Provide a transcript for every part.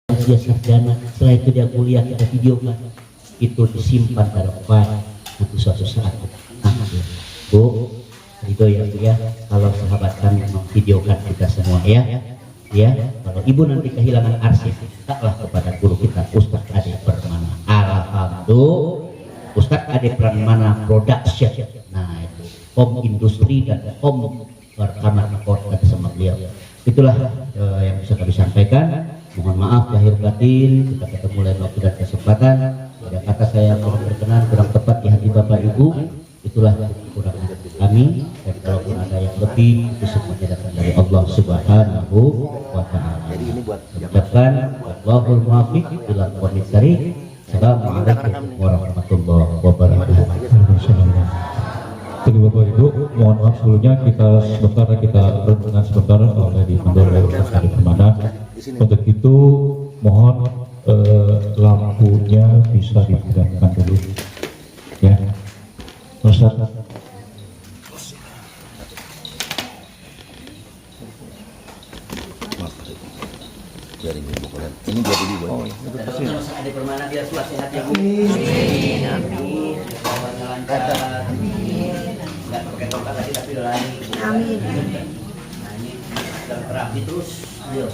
dia sarjana, setelah itu dia kuliah, kita videokan, itu disimpan dalam file untuk suatu saat. Bu, itu ya, kalau sahabat kami memvideokan kita semua ya. Kalau ibu nanti kehilangan arsip, taklah kepada guru kita Ustaz Ade Pramana. Alhamdulillah, Ustaz Ade Pramana Production. Nah itu home industri dan home rekaman kota sama beliau. Itulah yang bisa kami sampaikan. Mohon maaf lahir batin, kita ketemu lain waktu dan kesempatan. Ada kata saya kurang berkenan, kurang tepat di hati Bapak Ibu. Itulah kekurangan kami, dan kalaupun ada yang lebih, itu semuanya datang dari Allah Subhanahu wa Ta'ala. Ucapkan wallahul muwaffiq ila aqwamit thariq. Assalamualaikum warahmatullahi wabarakatuh. Jadi Bapak Ibu, mohon maaf sebelumnya kita renungan sebentar oleh di Mandor Universitas Ade Pramana. Untuk itu mohon lampunya bisa dipadamkan dulu, ya. Ustaz. Ini buat ibu. Oh, itu pasti. Ade Pramana biar sehat ya Bu. Amin. Amin. Semuanya lancar. Amin. Enggak pakai tongkat lagi tapi lari. Amin. Nah ini dan rapi terus. Ayo.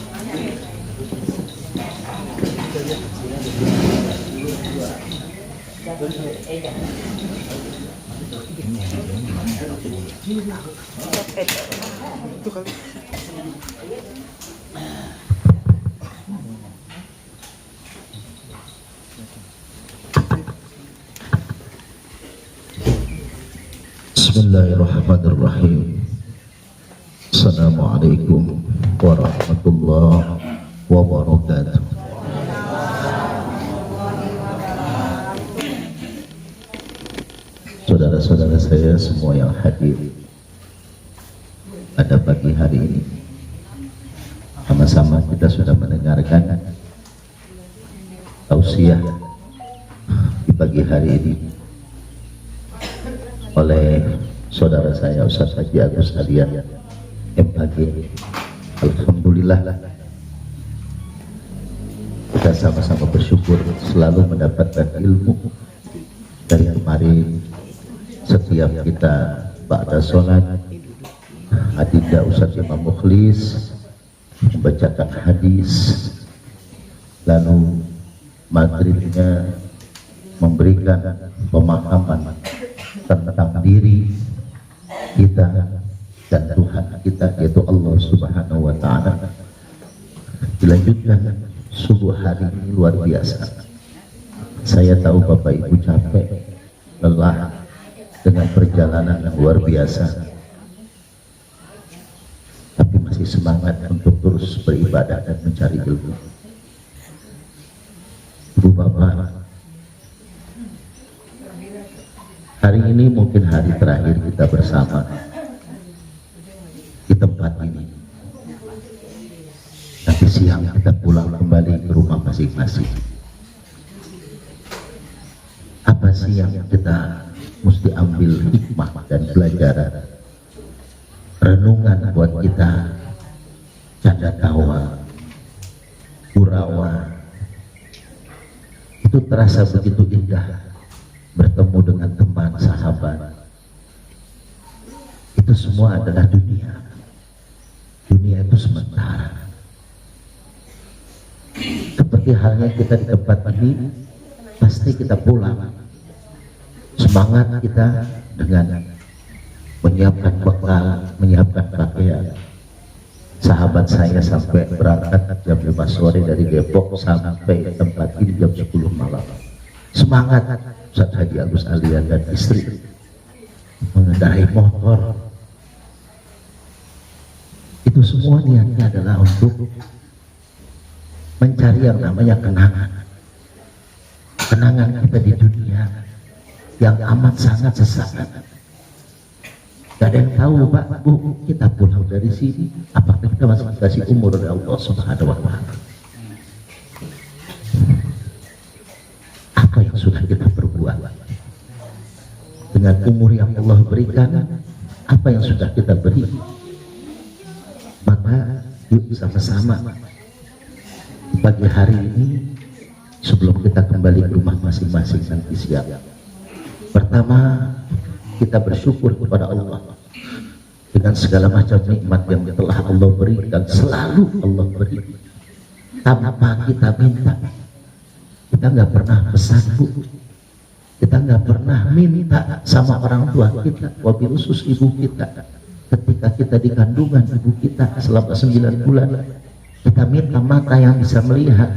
Bismillahirrahmanirrahim. Assalamualaikum warahmatullahi wabarakatuh. Saudara-saudara saya semua yang hadir pada pagi hari ini, sama-sama kita sudah mendengarkan tausiah di pagi hari ini oleh saudara saya Ustaz Haji Agus Alian MPG. Alhamdulillah kita sama-sama bersyukur selalu mendapatkan ilmu dari kemarin. Setiap kita ba'da sholat adinda Ustaz Imam Mukhlis membacakan hadis, lalu maghribnya memberikan pemahaman tentang diri kita dan Tuhan kita, yaitu Allah Subhanahu wa Ta'ala. Dilanjutkan subuh hari ini luar biasa. Saya tahu Bapak Ibu capek, lelah dengan perjalanan yang luar biasa, tapi masih semangat untuk terus beribadah dan mencari ilmu. Ibu Bapak, hari ini mungkin hari terakhir kita bersama di tempat ini. Nanti siang kita pulang kembali ke rumah masing-masing. Apa sih yang kita mesti ambil hikmah dan pelajaran? Renungan buat kita, canda tawa, gurauan, itu terasa begitu indah. Bertemu dengan teman, sahabat, itu semua adalah dunia. Dunia itu sementara. Seperti halnya kita di tempat ini, pasti kita pulang. Semangat kita dengan menyiapkan bekal, menyiapkan pakaian. Sahabat saya sampai berangkat jam 5 sore dari Depok sampai tempat ini jam 10 malam. Semangat Ustaz Haji Agus Alian dan istri mengendarai motor. Itu semua niatnya adalah untuk mencari yang namanya kenangan. Kenangan kita di dunia yang amat sangat sesaat. Gak ada yang tahu Pak, Bu, kita pulang dari sini apakah kita masih dikasih umur oleh Allah Subhanahu wa Ta'ala. Apa yang sudah kita perbuat dengan umur yang Allah berikan? Apa yang sudah kita beri? Maka yuk sama-sama pagi hari ini sebelum kita kembali ke rumah masing-masing nanti siang. Pertama, kita bersyukur kepada Allah dengan segala macam nikmat yang telah Allah berikan, selalu Allah beri tanpa kita minta. Kita nggak pernah pesan, Bu. Kita nggak pernah minta sama orang tua kita, wabil khusus ibu kita. Ketika kita di kandungan ibu kita selama 9 bulan, kita minta mata yang bisa melihat,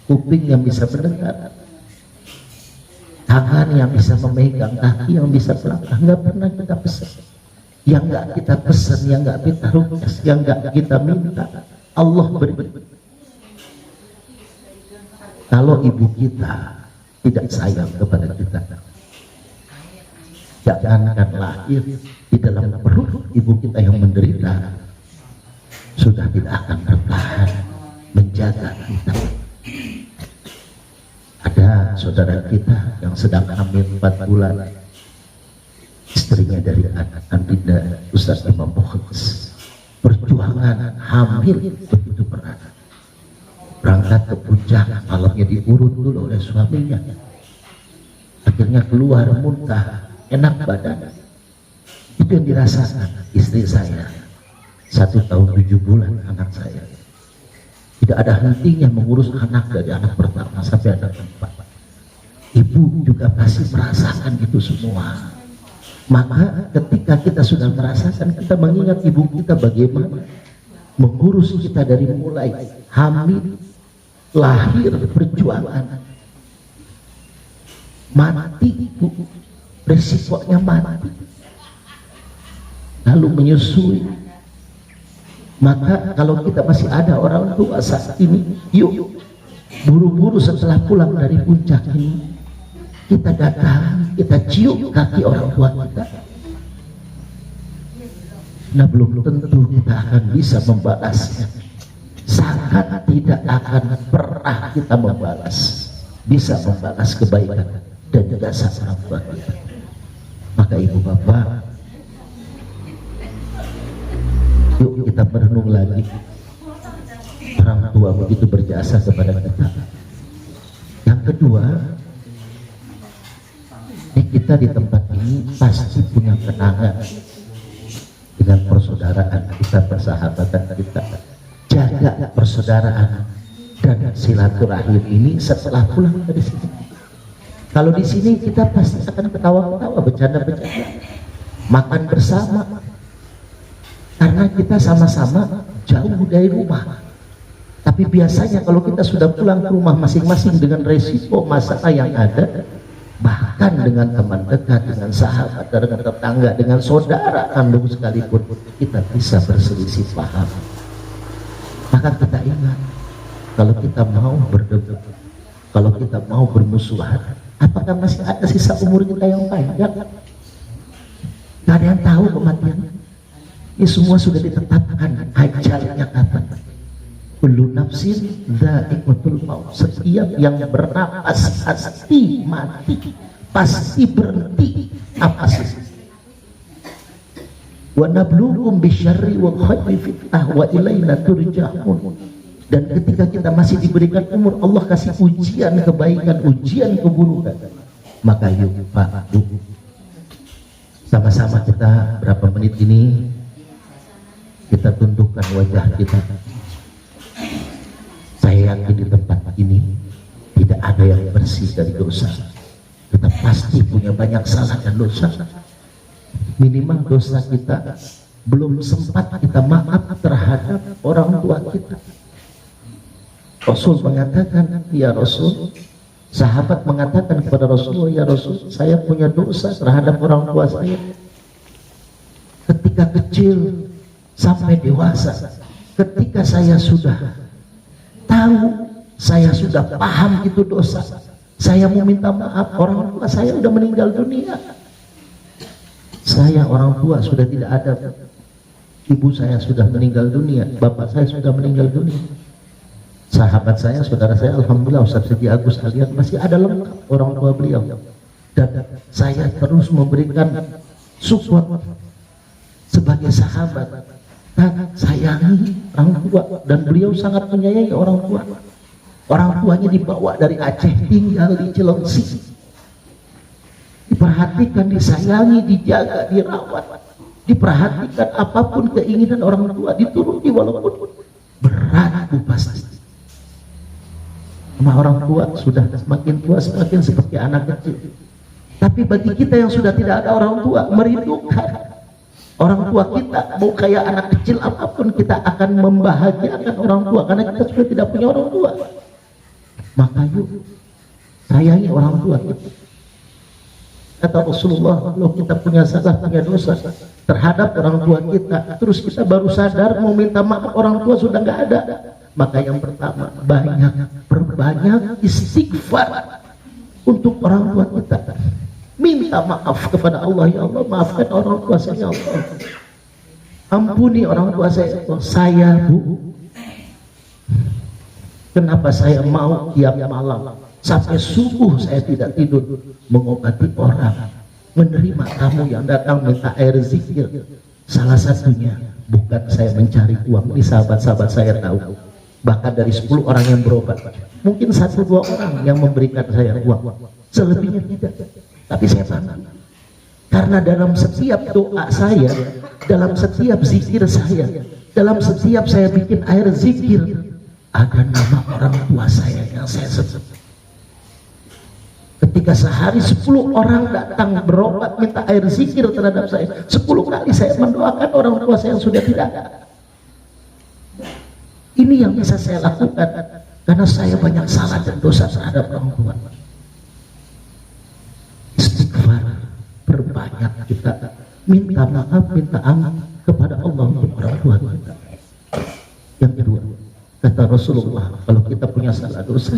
kuping yang bisa mendengar, tangan yang bisa memegang, kaki yang bisa melangkah. Nggak pernah kita pesan. Yang nggak kita pesan, yang nggak kita request, yang nggak kita minta, Allah beri. Kalau ibu kita tidak sayang kepada kita, jangankan lahir di dalam perut ibu kita yang menderita, sudah tidak akan bertahan menjaga kita. Ada saudara kita yang sedang hamil 4 bulan, istrinya dari anak Andinda Ustaz Imam Mukhlis. Perjuangan hamil begitu berat, berangkat ke puncak, malamnya diurut dulu oleh suaminya, akhirnya keluar muntah, enak badan. Itu yang dirasakan istri saya. 1 tahun 7 bulan anak saya, tidak ada hentinya mengurus anak dari anak pertama sampai anak keempat. Ibu juga pasti merasakan itu semua. Maka ketika kita sudah merasakan, kita mengingat ibu kita bagaimana mengurus kita dari mulai hamil, lahir, perjuangan, mati, ibu resikonya mati, lalu menyusui. Maka kalau kita masih ada orang tua saat ini, yuk buru-buru setelah pulang dari puncak ini, kita datang, kita cium kaki orang tua kita. Nah, belum tentu kita akan bisa membalasnya. Sangat tidak akan pernah kita bisa membalas kebaikan dan jasa orang tua kita. Maka ibu bapak, yuk kita merenung lagi, orang tua begitu berjasa kepada kita. Yang kedua, kita di tempat ini pasti punya kenangan dengan persaudaraan kita, persahabatan kita. Jaga persaudaraan dan silaturahim ini setelah pulang dari sini. Kalau di sini kita pasti akan ketawa-ketawa, bercanda-bercanda, makan bersama, karena kita sama-sama jauh dari rumah. Tapi biasanya kalau kita sudah pulang ke rumah masing-masing dengan resiko masalah yang ada, bahkan dengan teman dekat, dengan sahabat, dengan tetangga, dengan saudara kandung sekalipun, kita bisa berselisih paham. Maka kita ingat, kalau kita mau berdebat, kalau kita mau bermusuhan, apakah masih ada sisa umur kita yang panjang? Gak ada yang tahu kematian. Ini semua sudah ditetapkan ajalnya kapan. Kullu nafsin dha'iqatul maut. Setiap yang bernapas pasti mati, pasti berhenti. Apa sih? Wa nabluhum bisyarri wal khairi fitnah wa ilaina turja'un. Dan ketika kita masih diberikan umur, Allah kasih ujian kebaikan, ujian keburukan. Maka yuk Pak, Bu, sama-sama kita berapa menit ini kita tundukkan wajah kita. Saya yakin di tempat ini tidak ada yang bersih dari dosa. Kita pasti punya banyak salah dan dosa. Minimal dosa kita belum sempat kita maaf terhadap orang tua kita. Rasul mengatakan, ya Rasul, sahabat mengatakan kepada Rasul, ya Rasul, saya punya dosa terhadap orang tua saya. Ketika kecil sampai dewasa, ketika saya sudah tahu, saya sudah paham itu dosa, saya mau minta maaf, orang tua saya sudah meninggal dunia. Saya orang tua sudah tidak ada, ibu saya sudah meninggal dunia, bapak saya sudah meninggal dunia. Sahabat saya, saudara saya, alhamdulillah Ustaz Siti Agus Alian masih ada lengkap orang tua beliau. Dan saya terus memberikan support sebagai sahabat, dan sayangi orang tua, dan beliau sangat menyayangi orang tua. Orang tuanya dibawa dari Aceh, tinggal di Cilengsi. Diperhatikan, disayangi, dijaga, dirawat. Diperhatikan apapun keinginan orang tua, dituruti walaupun berat Bu pasti. Sama orang tua sudah semakin tua semakin seperti anak kecil. Tapi bagi kita yang sudah tidak ada orang tua, merindukan orang tua kita, mau kayak anak kecil apapun kita akan membahagiakan orang tua karena kita sudah tidak punya orang tua. Maka yuk sayangi orang tua kita. Kata Rasulullah, kalau kita punya salah, punya dosa terhadap orang tua kita, terus kita baru sadar mau minta maaf, orang tua sudah nggak ada. Maka yang pertama, perbanyak istighfar untuk orang tua kita. Minta maaf kepada Allah, ya Allah maafkan orang tua saya, ya Allah ampuni orang tua saya Bu, kenapa saya mau tiap malam sampai subuh saya tidak tidur mengobati orang, menerima tamu yang datang minta air zikir. Salah satunya bukan saya mencari uang, ini sahabat-sahabat saya tahu, bahkan dari 10 orang yang berobat mungkin 1-2 orang yang memberikan saya uang, selebihnya tidak. Tapi saya bangga karena dalam setiap doa saya, dalam setiap zikir saya, dalam setiap saya bikin air zikir, ada nama orang tua saya yang saya sebut. Ketika sehari 10 orang datang berobat minta air zikir terhadap saya, 10 kali saya mendoakan orang tua saya yang sudah tidak ada. Ini yang bisa saya lakukan karena saya banyak salah dan dosa terhadap orang tua. Istighfar, perbanyak kita minta maaf, minta ampun kepada Allah untuk orang tua kita. Yang kedua, kata Rasulullah, kalau kita punya salah dosa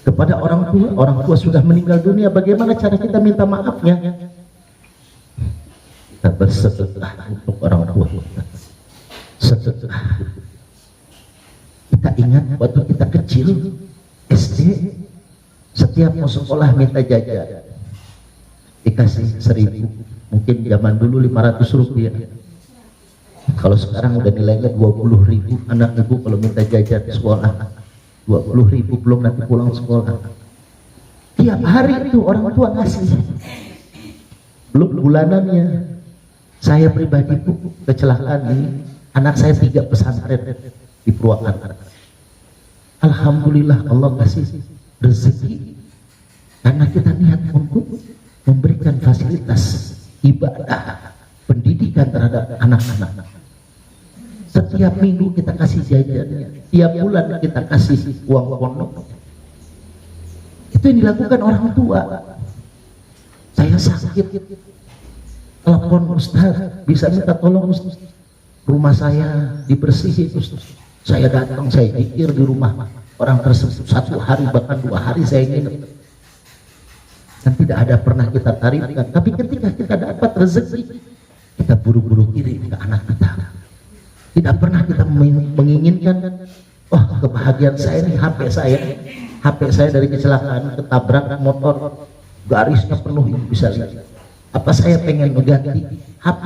kepada orang tua sudah meninggal dunia, bagaimana cara kita minta maafnya? Kita bersedekah untuk orang tua kita. Sedekah. Kita ingat waktu kita kecil SD, setiap mau sekolah minta jajan dikasih 1.000, mungkin zaman dulu 500 rupiah. Kalau sekarang udah nilainya 20.000. Anak ibu kalau minta jajan di sekolah 20.000, belum nanti pulang sekolah. Tiap hari itu orang tua ngasih, belum bulanannya. Saya pribadi itu kecelakaan ini, anak saya 3 pesantren di Purwakarta. Alhamdulillah Allah kasih rezeki karena kita niat untuk memberikan fasilitas ibadah, pendidikan terhadap anak-anak. Setiap minggu kita kasih jajannya, tiap bulan kita kasih uang pondok. Itu yang dilakukan orang tua. Saya sakit, telepon Ustaz, bisa minta tolong Ustaz, rumah saya dibersihin Ustaz. Saya datang, saya pikir di rumah orang tersebut 1 hari bahkan 2 hari saya nginep. Dan tidak ada pernah kita tarifkan. Tapi ketika kita dapat rezeki, kita buru-buru kirim ke anak kita. Tidak pernah kita menginginkan, oh kebahagiaan saya ini HP saya dari kecelakaan ketabrak motor, garisnya penuh, bisa lihat. Apa saya pengen mengganti HP?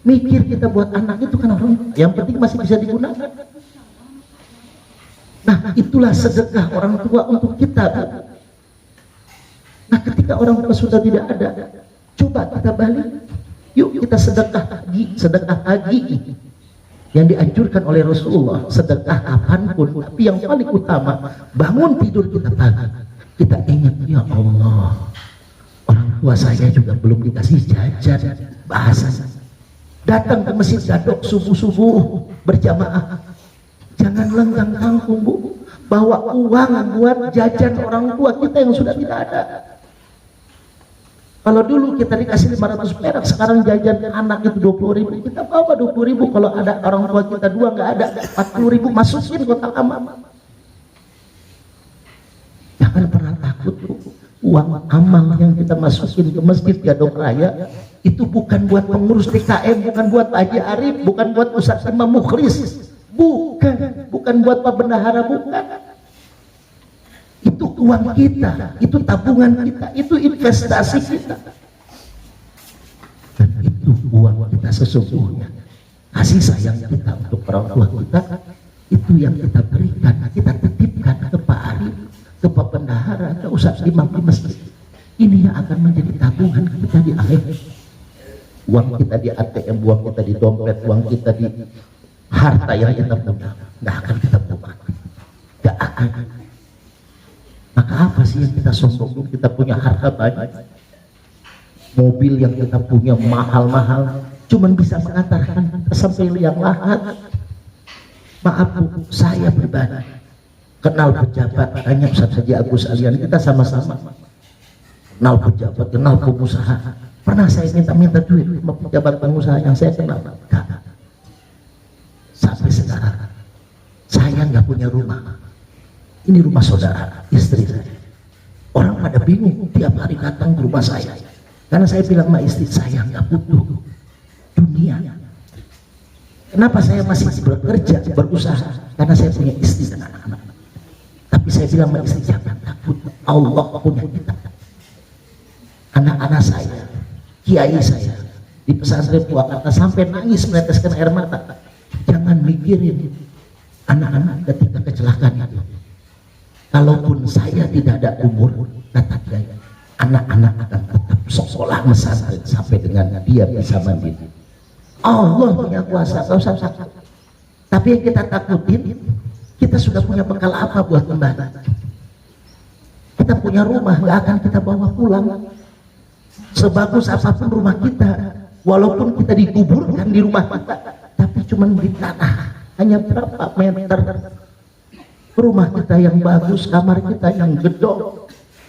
Mikir kita buat anak itu kan orang, yang penting masih bisa digunakan. Nah itulah sedekah orang tua untuk kita. Nah ketika orang tua sudah tidak ada, coba kita balik, yuk kita sedekah pagi yang dianjurkan oleh Rasulullah. Sedekah kapanpun, tapi yang paling utama bangun tidur kita pagi, kita ingat, ya Allah orang tua saya juga belum dikasih jajan, bahasa datang ke masjid gadok subuh-subuh berjamaah, jangan lenggang kangkung Bu, bawa uang buat jajan orang tua kita yang sudah tidak ada. Kalau dulu kita dikasih 500 perak, sekarang jajan anak itu 20.000, kita bawa 20.000. Kalau ada orang tua kita 2 nggak ada, 40.000 masukin kotak amal. Jangan pernah takut Bu. Uang amal yang kita masukin ke masjid Gadok Raya itu bukan buat pengurus DKM, bukan buat Pak Haji Arif, bukan buat Ustaz Imam Mukhlis, bukan buat Pak Bendahara, bukan. Itu uang kita, itu tabungan kita, itu investasi kita, dan itu uang kita sesungguhnya. Kasih sayang kita untuk orang tua kita itu yang kita berikan, kita titipkan ke Pak Arif, ke Pak Bendahara, nggak usah imam di masjid. Ini yang akan menjadi tabungan kita di akhir. Uang kita di ATM, uang kita di dompet, uang kita di harta yang kita punya, nggak akan kita buka, nggak akan. Maka apa sih yang kita sombong? Kita punya harta banyak, mobil yang kita punya mahal-mahal, cuman bisa mengantarkan kita sampai liang lahat. Maaf Bu, saya pribadi kenal pejabat, hanya Ustaz Haji Agus Alian, kita sama-sama kenal pejabat, kenal pengusaha. Pernah saya minta duit sama pejabat pengusaha yang saya kenal? Enggak. Sampai sekarang saya nggak punya rumah. Ini rumah saudara, istri saya. Orang pada bingung, tiap hari datang ke rumah saya. Karena saya bilang sama istri saya, nggak butuh dunia. Kenapa saya masih bekerja, berusaha? Karena saya punya istri dan anak-anak. Tapi saya bilang sama istri, jangan takut, Allah punya kita. Anak-anak saya, kiai saya di pesantren Purwakarta sampai nangis meneteskan air mata. Jangan mikirin anak-anak ketika kecelakaan itu. Kalaupun saya tidak ada umur, kata kiai, anak-anak akan tetap sekolah pesantren sampai dengan dia bisa mandiri. Allah punya kuasa, gak usah sakit. Tapi yang kita takutin, kita sudah punya bekal apa buat kembali? Kita punya rumah, gak akan kita bawa pulang. Sebagus apapun rumah kita, walaupun kita dikuburkan di rumah kita, tapi cuma di tanah, hanya berapa meter. Rumah kita yang bagus, kamar kita yang gedor,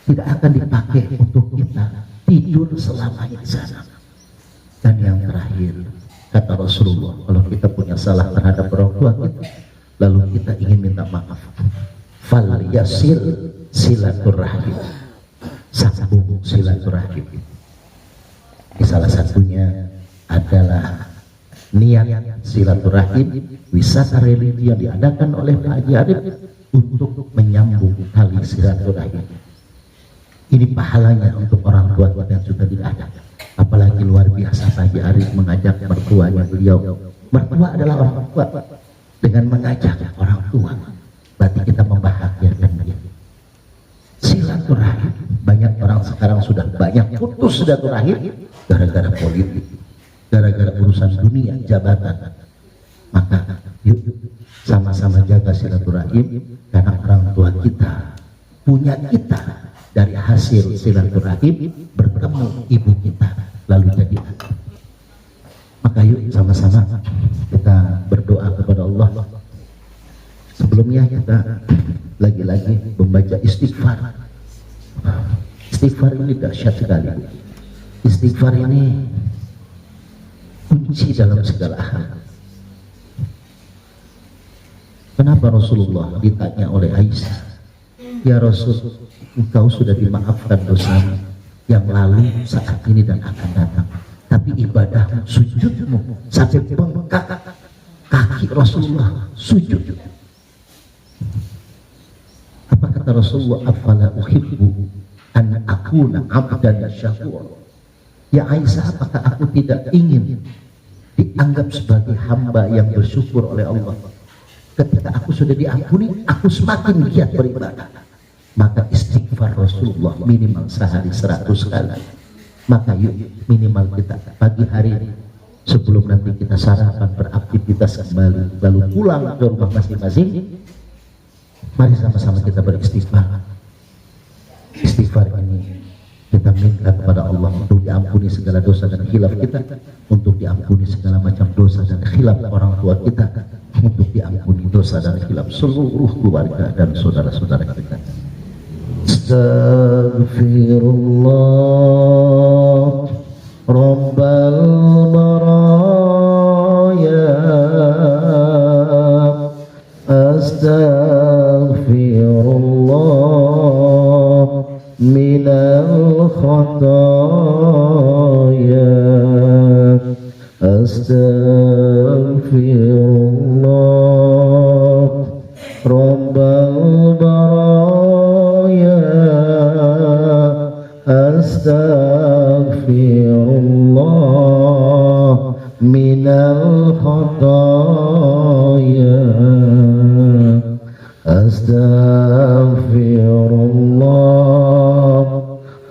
tidak akan dipakai untuk kita tidur selamanya di sana. Dan yang terakhir, kata Rasulullah, kalau kita punya salah terhadap orang tua kita, lalu kita ingin minta maaf, fal yasil silaturahim, sambung silaturahim. Salah satunya adalah niat silaturahim, wisata religi yang diadakan oleh Pak Haji Arif untuk menyambung tali silaturahim. Ini pahalanya untuk orang tua kita yang sudah tidak ada. Apalagi luar biasa Pak Haji Arif mengajak mertuanya beliau. Mertua adalah orang tua. Dengan mengajak orang tua, berarti kita membahagiakan dia. Silaturahim, banyak orang sekarang sudah banyak putus silaturahim gara-gara politik, gara-gara urusan dunia, jabatan. Maka yuk sama-sama jaga silaturahim, karena orang tua kita punya kita dari hasil silaturahim bertemu ibu kita lalu jadi anak. Maka yuk sama-sama kita berdoa kepada Allah. Sebelumnya kita lagi-lagi membaca istighfar. Istighfar ini dahsyat sekali. Istighfar ini kunci dalam segala hal. Kenapa Rasulullah ditanya oleh Aisyah, ya Rasul, engkau sudah dimaafkan dosamu yang lalu, saat ini dan akan datang, tapi ibadahmu, sujudmu sampai bengkak kaki Rasulullah sujud. Apa kata Rasulullah? Afala uhibbu an akuna abdan syakur. Ya Aisyah, apakah aku tidak ingin dianggap sebagai hamba yang bersyukur oleh Allah? Ketika aku sudah diampuni, aku semakin giat beribadah. Maka istighfar Rasulullah minimal sehari 100 kali. Maka yuk minimal kita pagi hari sebelum nanti kita sarapan beraktivitas kembali, lalu pulang ke rumah masing-masing, mari sama-sama kita beristighfar. Istighfar ini kita minta kepada Allah untuk diampuni segala dosa dan khilaf kita, untuk diampuni segala macam dosa dan khilaf orang tua kita, untuk diampuni dosa dan khilaf seluruh keluarga dan saudara-saudara kita. Astaghfirullah Rabbal baraya, astaghfirullah minal khataya, astaghfirullah Rabbal baraya, astaghfirullah minal khataya, astaghfirullah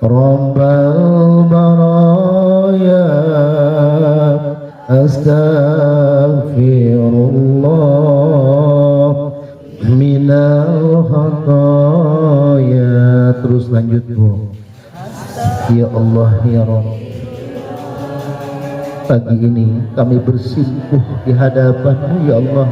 Rabbal baraya astaghfirullah minal khataya. Terus lanjut Bu. Ya Allah ya Rabb, pagi ini kami bersimpuh di hadapan-Mu ya Allah.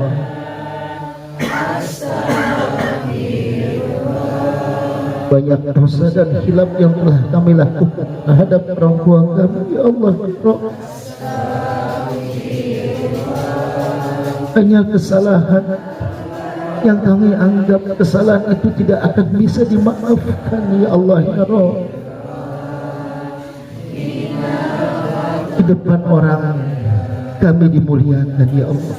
Banyak dosa dan hilaf yang telah kami lakukan terhadap orang tua kami ya Allah ya Rabb. Hanya kesalahan yang kami anggap kesalahan itu tidak akan bisa dimaafkan ya Allah ya Rabb. Di depan orang kami dimuliakan ya Allah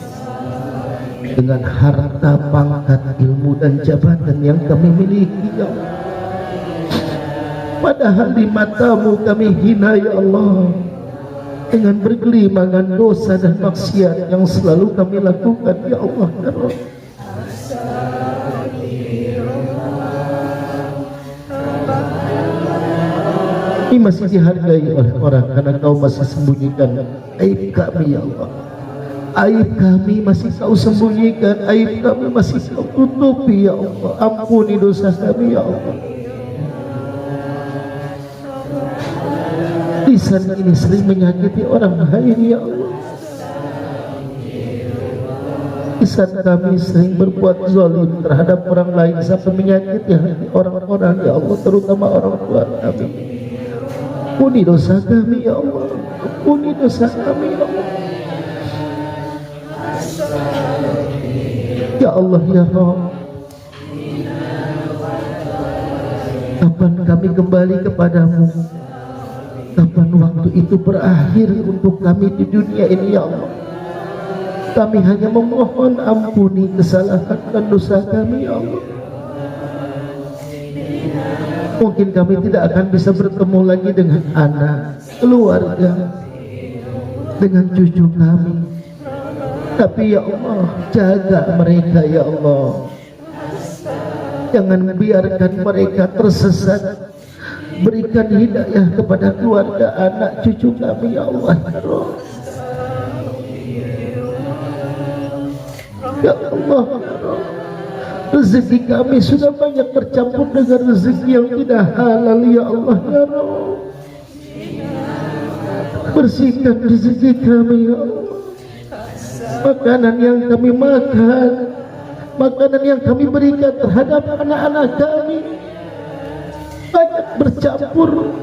dengan harta, pangkat, ilmu dan jabatan yang kami miliki ya Allah. Padahal di mata-Mu kami hina ya Allah, dengan bergelimangan dosa dan maksiat yang selalu kami lakukan ya Allah ya Rabb. Ini masih dihargai oleh orang karena Kau masih sembunyikan aib kami ya Allah. Aib kami masih Kau sembunyikan, aib kami masih Kau tutupi ya Allah. Ampuni dosa kami ya Allah. Lisan ini sering menyakiti orang lain ya Allah. Lisan kami sering berbuat zalim terhadap orang lain sampai menyakiti hati orang-orang ya Allah, terutama orang tua kami. Ampuni dosa kami ya Allah. Ampuni dosa kami ya Allah. Ya Allah ya Rabb, kapan kami kembali kepadamu? Kapan waktu itu berakhir untuk kami di dunia ini ya Allah? Kami hanya memohon ampuni kesalahan dan dosa kami ya Allah. Mungkin kami tidak akan bisa bertemu lagi dengan anak, keluarga, dengan cucu kami. Tapi ya Allah, jaga mereka ya Allah. Jangan biarkan mereka tersesat. Berikan hidayah kepada keluarga, anak, cucu kami ya Allah ya Rabb. Ya Allah ya Rabb, rezeki kami sudah banyak bercampur dengan rezeki yang tidak halal ya Allah ya Rabb. Bersihkan rezeki kami ya Allah. Makanan yang kami makan, makanan yang kami berikan terhadap anak-anak kami banyak bercampur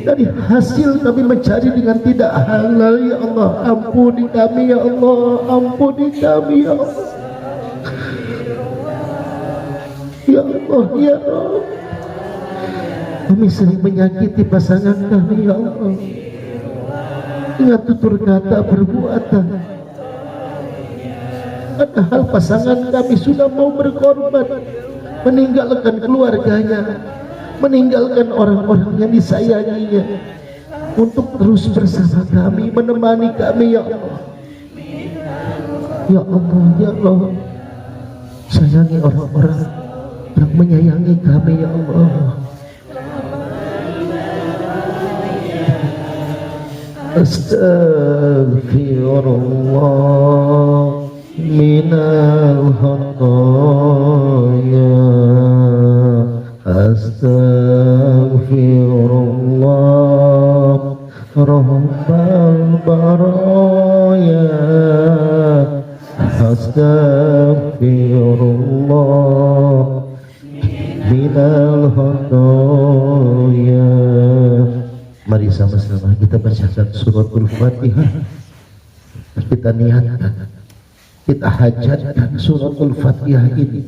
dari hasil kami mencari dengan tidak halal ya Allah. Ampuni kami ya Allah, ampuni kami ya Allah. Ya Allah ya Allah, kami sering menyakiti pasangan kami ya Allah dengan tutur kata, perbuatan. Padahal pasangan kami sudah mau berkorban, meninggalkan keluarganya, meninggalkan orang-orang yang disayanginya untuk terus bersama kami, menemani kami ya Allah. Ya Allah ya Allah, sayangi orang-orang yang menyayangi kami ya Allah. Astaghfirullah minal khataya, astaghfirullah rabbal baraya, astaghfirullah minal khataya. Mari sama-sama kita bacakan suratul Fatihah. Kita niatkan, kita hajatkan suratul Fatihah ini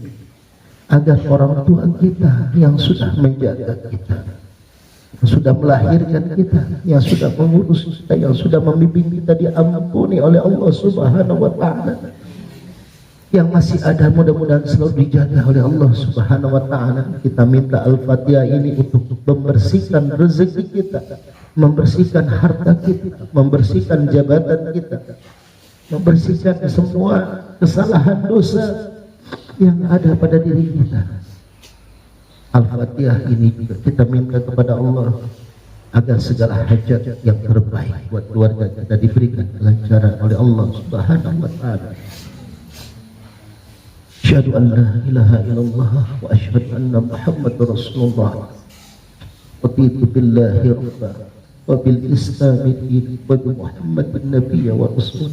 agar orang tua kita yang sudah menjaga kita, yang sudah melahirkan kita, yang sudah mengurus kita, yang sudah membimbing kita diampuni oleh Allah Subhanahu wa Ta'ala. Yang masih ada mudah-mudahan selalu dijaga oleh Allah Subhanahu wa Ta'ala. Kita minta Al-Fatihah ini untuk membersihkan rezeki kita, membersihkan harta kita, membersihkan jabatan kita, membersihkan semua kesalahan dosa yang ada pada diri kita. Al-Fatihah ini juga kita minta kepada Allah agar segala hajat yang terbaik buat keluarga kita diberikan kelancaran oleh Allah Subhanahu wa taala. Asyhadu an la ilaha illallah wa asyhadu anna Muhammadar Rasulullah. Raditu billahi rabba wa bil islami dinan wa bi Muhammadin nabiyya wa rasul.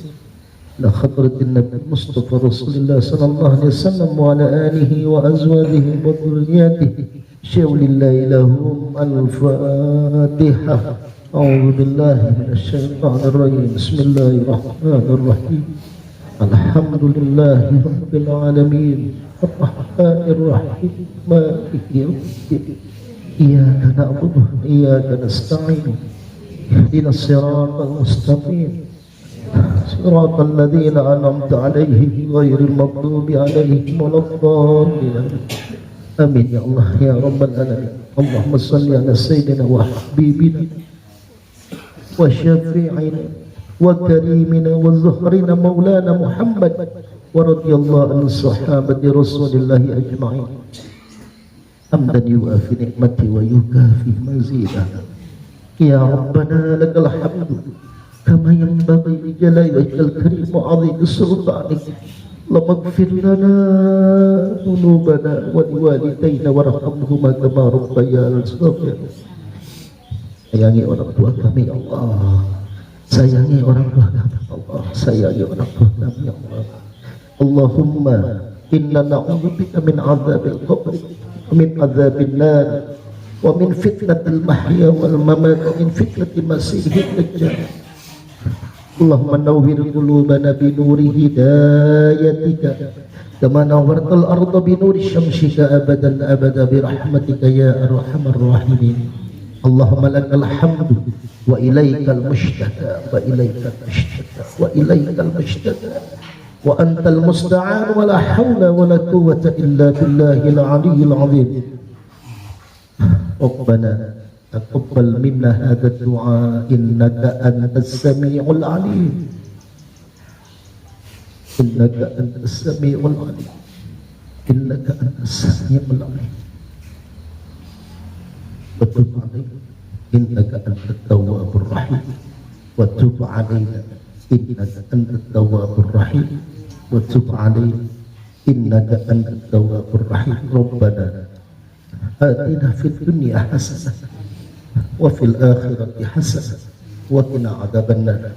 La hadratin Nabi Mustafa Rasulullah sallallahu alaihi wasallam wa ala alihi wa azwajihi wa dhurriyyatihi. Syaulillahi lahum al-Fatihah. A'udzu billahi minasyaitonir rajim. Bismillahirrahmanirrahim. Alhamdulillahi rabbil alamin. Arrahmanir rahim. Maliki yaumiddin. Iyyaka na'budu wa iyyaka nasta'in. Ihdinas siratal mustaqim. Siratal ladzina an'amta 'alaihim ghairil maghdubi 'alaihim waladdallin. Amin ya Allah ya rabbal alamin. Allahumma shalli ala sayyidina wa habibina wa syafi'ina wa karimina wa zuhrina maulana Muhammad wa radiyallahu an sahabati rasulillahi ajma'in. Hamdan yuafi ni'mati wa yukafi mazidah. Ya Rabbana lakal hamdu kama yanbaghi li jalali wajhil karim wa 'azimi sultanik. Allahumma ighfir lana dhunubana wa liwalidayna warhamhuma kama rabbayana shaghira. Sayangi orang tua kami ya Allah. Sayangi orang tua kami ya Allah. Sayangi orang tua kami ya Allah. Allahumma inna na'udzubika min 'adzabil qabr wa min 'adzabil nar wa min fitnatil mahya wal mamat wa min fitnatil masiihid dajjal. Allahumma nawwir qulubana bi nuri hidayatika kama nawwartal arda bi nuri syamsika abadan abada bi rahmatika ya arhamar rahimin. Allahumma lakal hamdu wa ilaikal mushtaka wa ilaikal mushtaka wa ilaikal mushtaka wa antal musta'an wa la hawla wa la quwwata illa billahil aliyyil azim. Rabbana taqabbal minna hadha ad-du'a innaka antas sami'ul 'alim. Innaka antas sami'ul 'alim. Innaka antas sami'ul 'alim. Wa tub 'alaina innaka antat tawwabur rahim. Wa tub 'alaina innaka antat tawwabur rahim. Wa tub 'alaina innaka antat tawwabur rahim. Rabbana atina fid dunya hasanah wa fil akhirati hasanah wa qina adzabannar.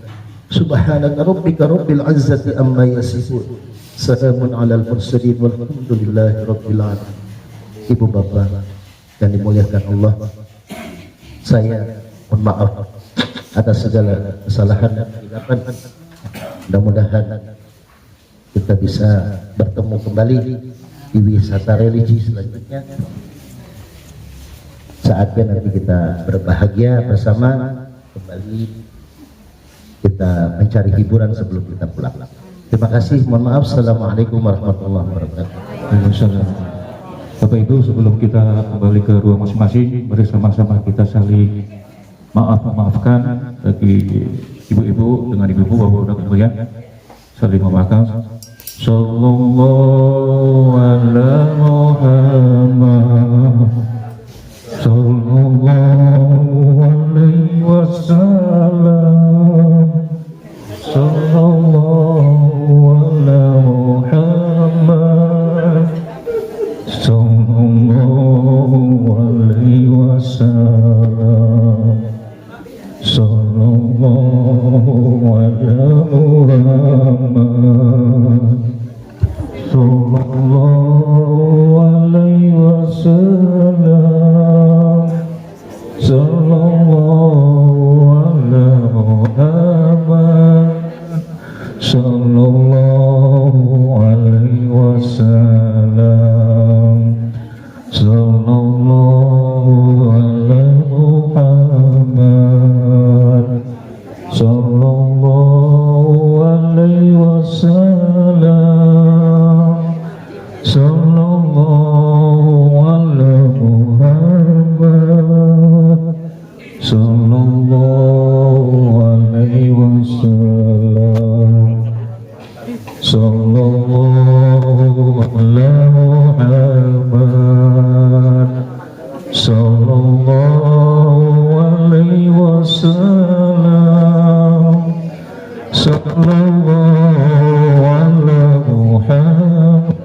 Subhanaka rabbika rabbil izzati amma yasifun. Salamun alal mursalin walhamdulillahi rabbil alamin. Ibu bapak yang dimuliakan Allah, saya mohon maaf atas segala kesalahan dan kesilapan. Mudah-mudahan kita bisa bertemu kembali di wisata religi selanjutnya. Saatnya nanti kita berbahagia bersama, kembali kita mencari hiburan sebelum kita pulang. Terima kasih, mohon maaf. Assalamualaikum warahmatullahi wabarakatuh. Waalaikumsalam. Bapak Ibu, sebelum kita kembali ke ruang masing-masing, bersama-sama kita saling maafkan bagi ibu-ibu dengan ibu-ibu, bapak-bapak ya, saling memaafkan. Sallallahu ala Muhammad, sallallahu alaihi wasallam, sallallahu ala Muhammad, sallallahu alaihi wasallam, sallallahu ala Muhammad, sallallahu alaihi wasallam, sallallahu ala Muhammad, sallallahu alaihi wasallam, sallallahu ala Muhammad, sallallahu alaihi wasallam, sallallahu ala Muhammad, sallallahu alaihi wasallam, sallallahu ala Muhammad, sallallahu alaihi wasallam, sallallahu ala Muhammad.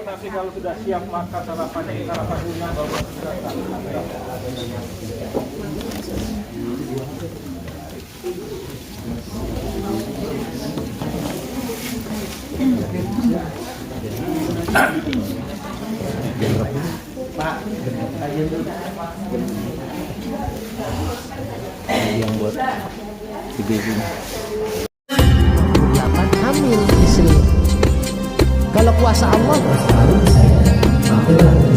Nanti kalau sudah siap maka sarapannya kita rapat dulu baru yang buat video ini. Hamil istri. Kalau kuasa Allah, Terus baru saya